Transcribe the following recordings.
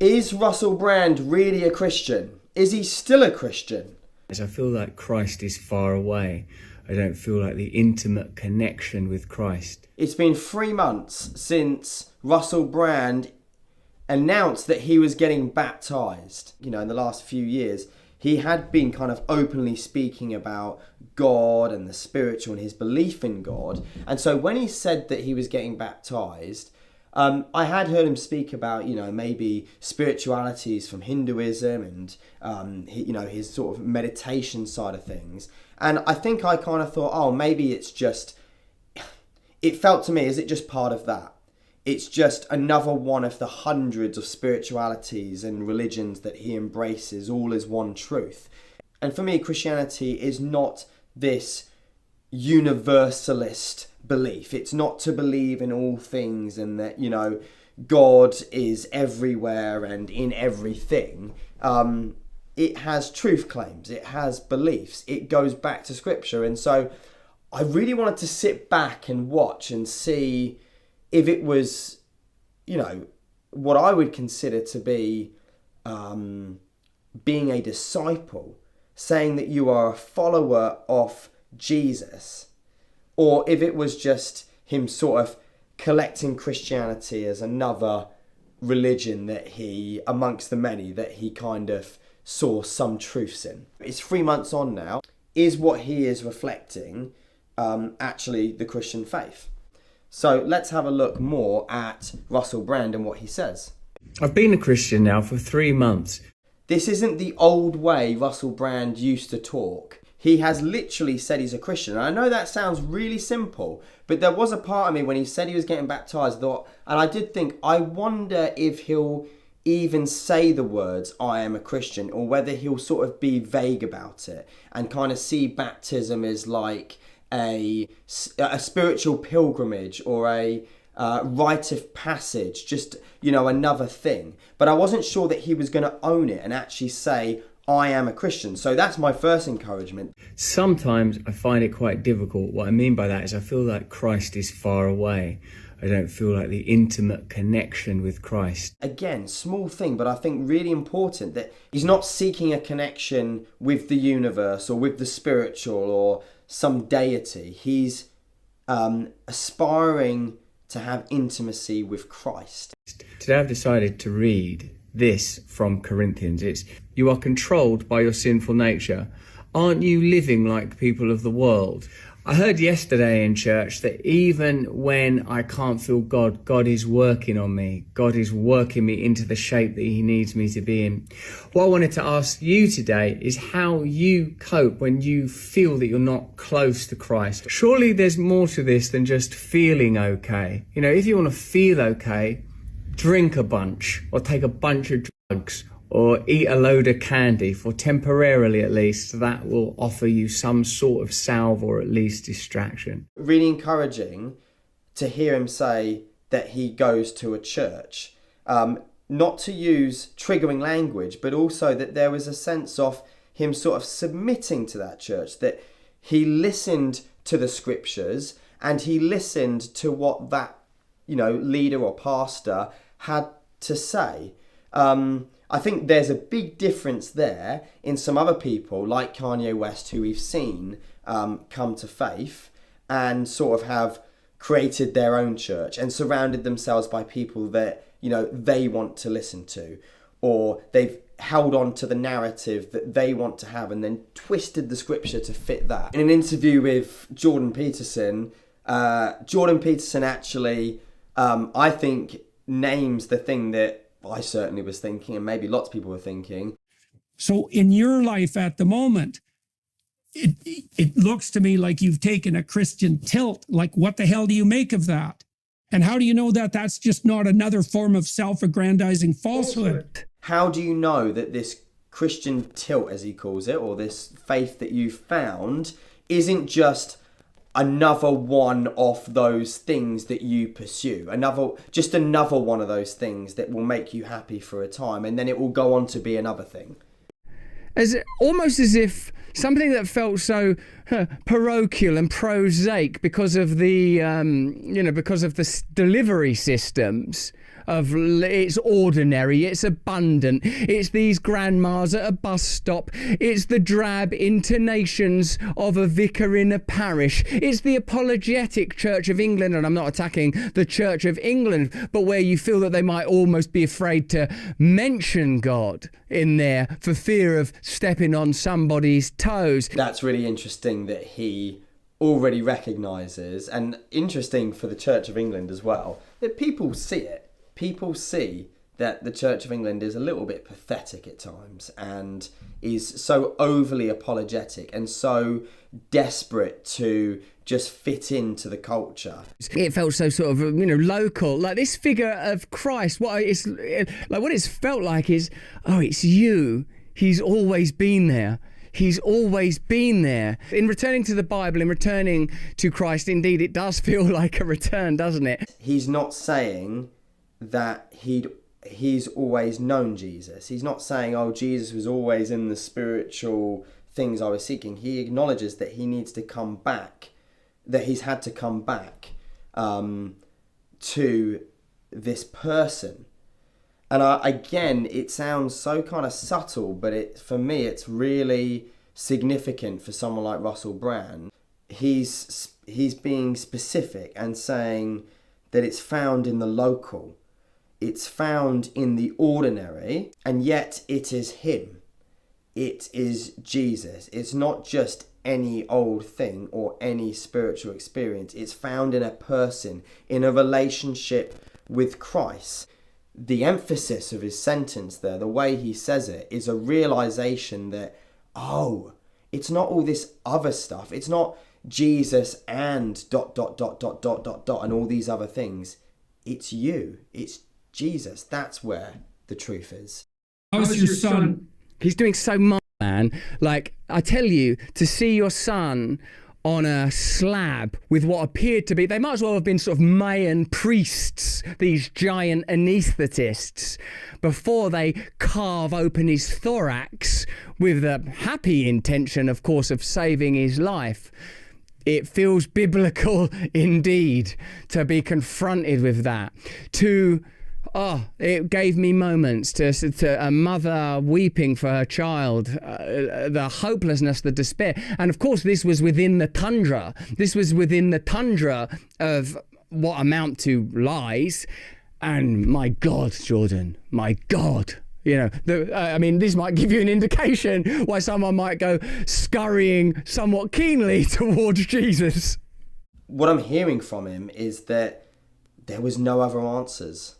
Is Russell Brand really a Christian? Is he still a Christian? I feel like Christ is far away. I don't feel like the intimate connection with Christ. It's been 3 months since Russell Brand announced that he was getting baptized. You know, in the last few years, he had been kind of openly speaking about God and the spiritual and his belief in God. And so when he said that he was getting baptized, I had heard him speak about, you know, maybe spiritualities from Hinduism and, you know, his sort of meditation side of things. And I think I kind of thought, oh, maybe it's just, it felt to me, is it just part of that? It's just another one of the hundreds of spiritualities and religions that he embraces, all as one truth. And for me, Christianity is not this universalist belief. It's not to believe in all things and that, you know, God is everywhere and in everything. It has truth claims. It has beliefs. It goes back to scripture. And so I really wanted to sit back and watch and see if it was, you know, what I would consider to be being a disciple, saying that you are a follower of Jesus, or if it was just him sort of collecting Christianity as another religion that he, amongst the many, that he kind of saw some truths in. It's 3 months on now. Is what he is reflecting actually the Christian faith? So let's have a look more at Russell Brand and what he says. I've been a Christian now for 3 months. This isn't the old way Russell Brand used to talk. He has literally said he's a Christian. And I know that sounds really simple, but there was a part of me when he said he was getting baptized, and I did think, I wonder if he'll even say the words, I am a Christian, or whether he'll sort of be vague about it and kind of see baptism as like a spiritual pilgrimage or a rite of passage, just, you know, another thing. But I wasn't sure that he was going to own it and actually say, I am a Christian. So that's my first encouragement. Sometimes I find it quite difficult. What I mean by that is I feel like Christ is far away. I don't feel like the intimate connection with Christ. Again, small thing, but I think really important that he's not seeking a connection with the universe or with the spiritual or some deity. He's aspiring to have intimacy with Christ. Today I've decided to read this from Corinthians. It's, you are controlled by your sinful nature. Aren't you living like people of the world? I heard yesterday in church that even when I can't feel God, God is working on me. God is working me into the shape that he needs me to be in. What I wanted to ask you today is how you cope when you feel that you're not close to Christ. Surely there's more to this than just feeling okay. You know, if you want to feel okay, drink a bunch or take a bunch of drugs or eat a load of candy for temporarily at least. That will offer you some sort of salve or at least distraction. Really encouraging to hear him say that he goes to a church. Not to use triggering language, but also that there was a sense of him sort of submitting to that church, that he listened to the scriptures and he listened to what that, you know, leader or pastor had to say. I think there's a big difference there in some other people like Kanye West, who we've seen come to faith and sort of have created their own church and surrounded themselves by people that, you know, they want to listen to, or they've held on to the narrative that they want to have and then twisted the scripture to fit that. In an interview with Jordan Peterson actually, I think, names the thing that I certainly was thinking, and maybe lots of people were thinking. So in your life at the moment, it looks to me like you've taken a Christian tilt. Like, what the hell do you make of that? And how do you know that that's just not another form of self-aggrandizing falsehood? How do you know that this Christian tilt, as he calls it, or this faith that you've found, isn't just another one of those things that you pursue, just another one of those things that will make you happy for a time, and then it will go on to be another thing? Almost as if something that felt so parochial and prosaic because of the because of the delivery systems it's ordinary, it's abundant, it's these grandmas at a bus stop, it's the drab intonations of a vicar in a parish, it's the apologetic Church of England, and I'm not attacking the Church of England, but where you feel that they might almost be afraid to mention God in there for fear of stepping on somebody's toes. That's really interesting that he already recognises, and interesting for the Church of England as well, that people see it. People see that the Church of England is a little bit pathetic at times and is so overly apologetic and so desperate to just fit into the culture. It felt so sort of, local. Like this figure of Christ, what it's felt like is, oh, it's you. He's always been there. He's always been there. In returning to the Bible, in returning to Christ, indeed, it does feel like a return, doesn't it? He's not saying that he's always known Jesus. He's not saying, oh, Jesus was always in the spiritual things I was seeking. He acknowledges that he needs to come back, that he's had to come back to this person. And again, it sounds so kind of subtle, but for me, it's really significant for someone like Russell Brand. He's being specific and saying that it's found in the local. It's found in the ordinary, and yet it is him. It is Jesus. It's not just any old thing or any spiritual experience. It's found in a person, in a relationship with Christ. The emphasis of his sentence there, the way he says it, is a realization that, oh, it's not all this other stuff. It's not Jesus and ... and all these other things. It's you. It's Jesus. That's where the truth is. How's your son? He's doing so much, man. Like, I tell you, to see your son on a slab with what appeared to be, they might as well have been sort of Mayan priests, these giant anaesthetists, before they carve open his thorax with the happy intention, of course, of saving his life. It feels biblical indeed to be confronted with that. It gave me moments to a mother weeping for her child, the hopelessness, the despair. And of course, this was within the tundra. This was within the tundra of what amount to lies. And my God, Jordan, my God. This might give you an indication why someone might go scurrying somewhat keenly towards Jesus. What I'm hearing from him is that there was no other answers.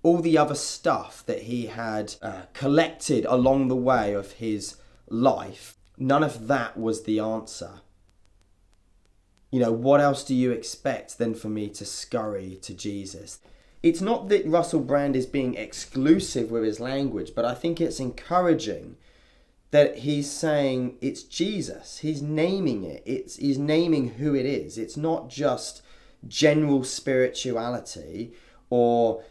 All the other stuff that he had collected along the way of his life, none of that was the answer. What else do you expect than for me to scurry to Jesus? It's not that Russell Brand is being exclusive with his language, but I think it's encouraging that he's saying it's Jesus. He's naming it. He's naming who it is. It's not just general spirituality or,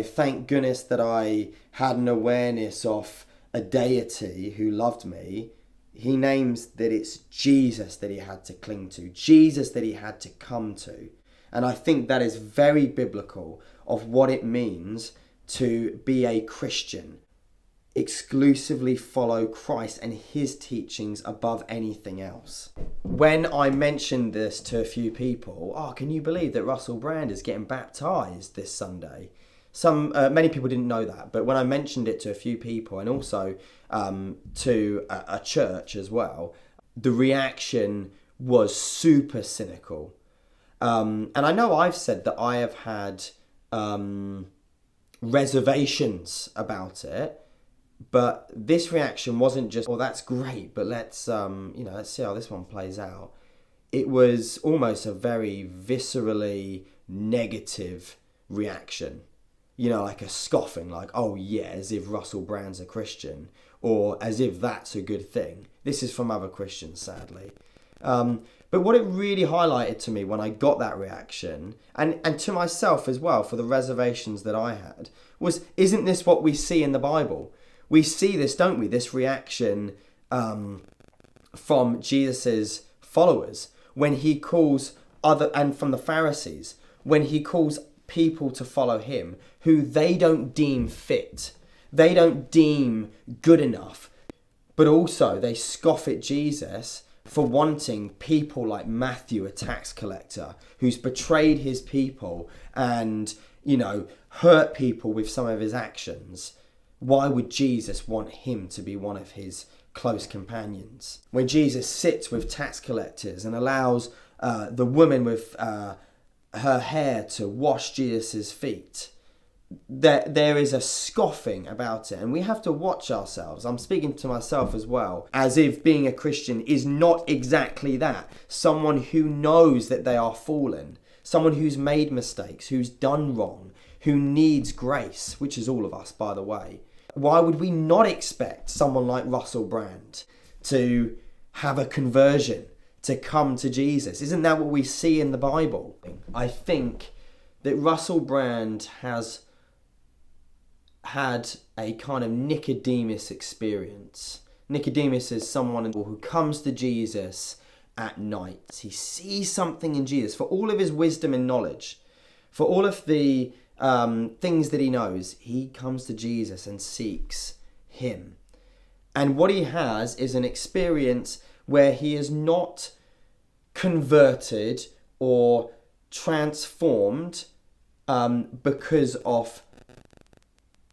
thank goodness that I had an awareness of a deity who loved me. He names that it's Jesus that he had to cling to, Jesus that he had to come to. And I think that is very biblical of what it means to be a Christian. Exclusively follow Christ and his teachings above anything else. When I mentioned this to a few people, can you believe that Russell Brand is getting baptized this Sunday? Many people didn't know that, but when I mentioned it to a few people and also to a church as well, the reaction was super cynical. And I know I've said that I have had reservations about it, but this reaction wasn't just, "Oh, that's great, but let's see how this one plays out." It was almost a very viscerally negative reaction. Like a scoffing, like, "Oh yeah," as if Russell Brand's a Christian, or as if that's a good thing. This is from other Christians, sadly. But what it really highlighted to me when I got that reaction, and to myself as well, for the reservations that I had, was, isn't this what we see in the Bible? We see this, don't we? This reaction from Jesus's followers when he calls and from the Pharisees, when he calls people to follow him who they don't deem fit, they don't deem good enough, but also they scoff at Jesus for wanting people like Matthew, a tax collector, who's betrayed his people and, hurt people with some of his actions. Why would Jesus want him to be one of his close companions? When Jesus sits with tax collectors and allows the woman with her hair to wash Jesus' feet, there is a scoffing about it, and we have to watch ourselves. I'm speaking to myself as well, as if being a Christian is not exactly that. Someone who knows that they are fallen, someone who's made mistakes, who's done wrong, who needs grace, which is all of us, by the way. Why would we not expect someone like Russell Brand to have a conversion, to come to Jesus? Isn't that what we see in the Bible? I think that Russell Brand has had a kind of Nicodemus experience. Nicodemus is someone who comes to Jesus at night. He sees something in Jesus. For all of his wisdom and knowledge, for all of the things that he knows, he comes to Jesus and seeks him. And what he has is an experience where he is not converted or transformed because of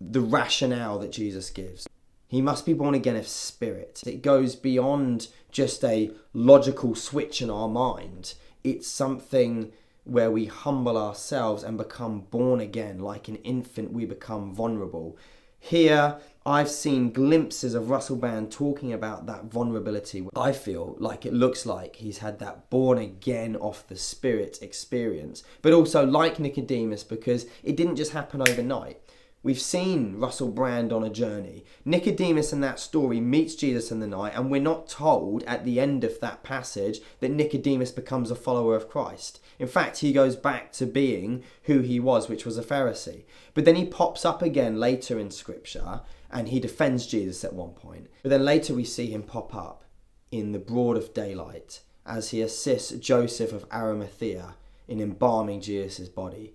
the rationale that Jesus gives. He must be born again of spirit. It goes beyond just a logical switch in our mind. It's something where we humble ourselves and become born again. Like an infant, we become vulnerable. Here, I've seen glimpses of Russell Brand talking about that vulnerability. I feel like it looks like he's had that born again of the Spirit experience, but also like Nicodemus, because it didn't just happen overnight. We've seen Russell Brand on a journey. Nicodemus in that story meets Jesus in the night, and we're not told at the end of that passage that Nicodemus becomes a follower of Christ. In fact, he goes back to being who he was, which was a Pharisee. But then he pops up again later in Scripture, and he defends Jesus at one point. But then later we see him pop up in the broad of daylight as he assists Joseph of Arimathea in embalming Jesus' body.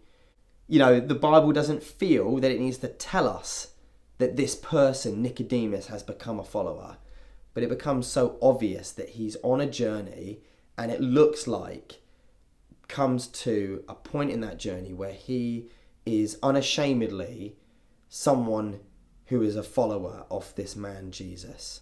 The Bible doesn't feel that it needs to tell us that this person, Nicodemus, has become a follower. But it becomes so obvious that he's on a journey, and it looks like comes to a point in that journey where he is unashamedly someone who is a follower of this man, Jesus.